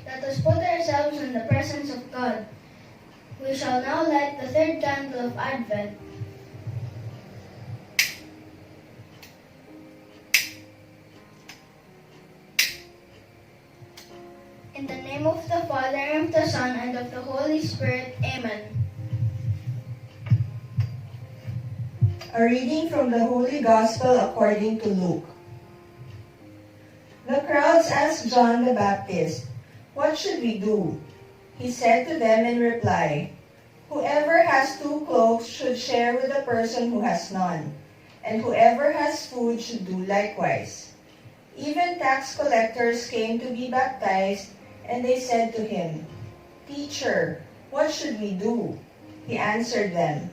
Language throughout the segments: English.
Let us put ourselves in the presence of God. We shall now light the third candle of Advent. In the name of the Father, and of the Son, and of the Holy Spirit. Amen. A reading from the Holy Gospel according to Luke. The crowds asked John the Baptist, "What should we do?" He said to them in reply, "Whoever has 2 cloaks should share with the person who has none, and whoever has food should do likewise." Even tax collectors came to be baptized, and they said to him, "Teacher, what should we do?" He answered them,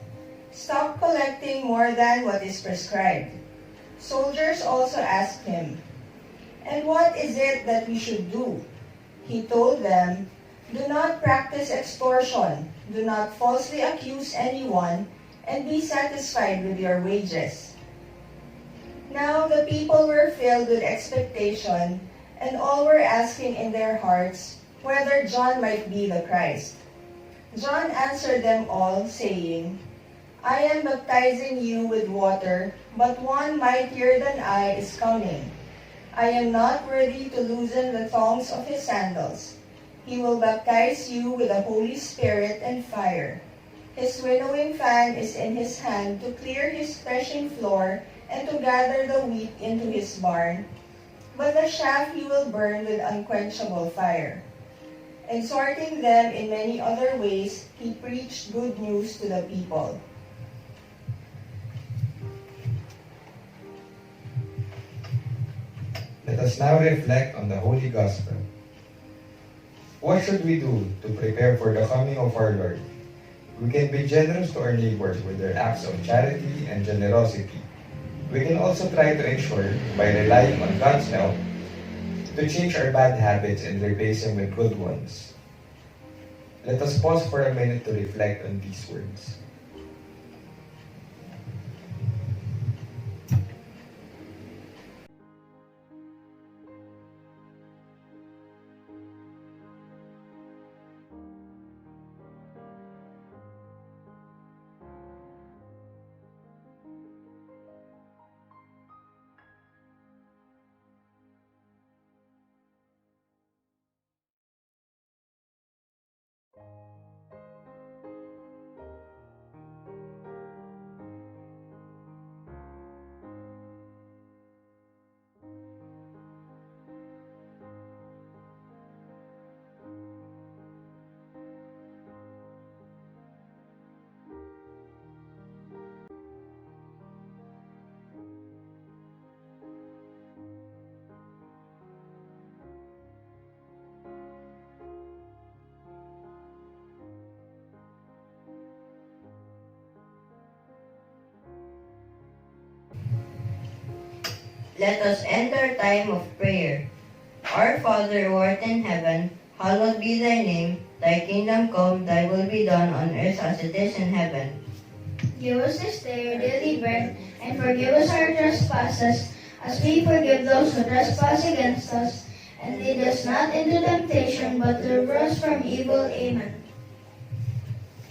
"Stop collecting more than what is prescribed." Soldiers also asked him, "And what is it that we should do?" He told them, "Do not practice extortion, do not falsely accuse anyone, and be satisfied with your wages." Now the people were filled with expectation, and all were asking in their hearts whether John might be the Christ. John answered them all, saying, "I am baptizing you with water, but one mightier than I is coming. I am not worthy to loosen the thongs of his sandals. He will baptize you with the Holy Spirit and fire. His winnowing fan is in his hand to clear his threshing floor and to gather the wheat into his barn, but the chaff he will burn with unquenchable fire." Exhorting them in many other ways, he preached good news to the people. Let us now reflect on the Holy Gospel. What should we do to prepare for the coming of our Lord? We can be generous to our neighbors with their acts of charity and generosity. We can also try to ensure, by relying on God's help, to change our bad habits and replace them with good ones. Let us pause for a minute to reflect on these words. Let us end our time of prayer. Our Father who art in heaven, hallowed be thy name. Thy kingdom come, thy will be done on earth as it is in heaven. Give us this day our daily bread, and forgive us our trespasses, as we forgive those who trespass against us. And lead us not into temptation, but deliver us from evil. Amen.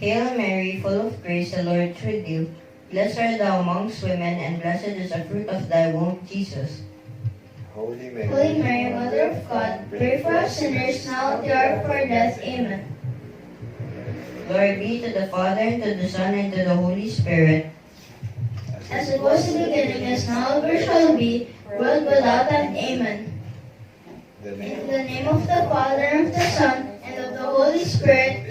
Hail Mary, full of grace, the Lord is with you. Blessed art thou amongst women, and blessed is the fruit of thy womb, Jesus. Holy Mary, Holy Mary, Mother of God, pray for us sinners now at the hour of our death. Amen. Glory be to the Father, and to the Son, and to the Holy Spirit. As it was in the beginning, is now, ever shall be, world without end. Amen. In the name of the Father, and of the Son, and of the Holy Spirit.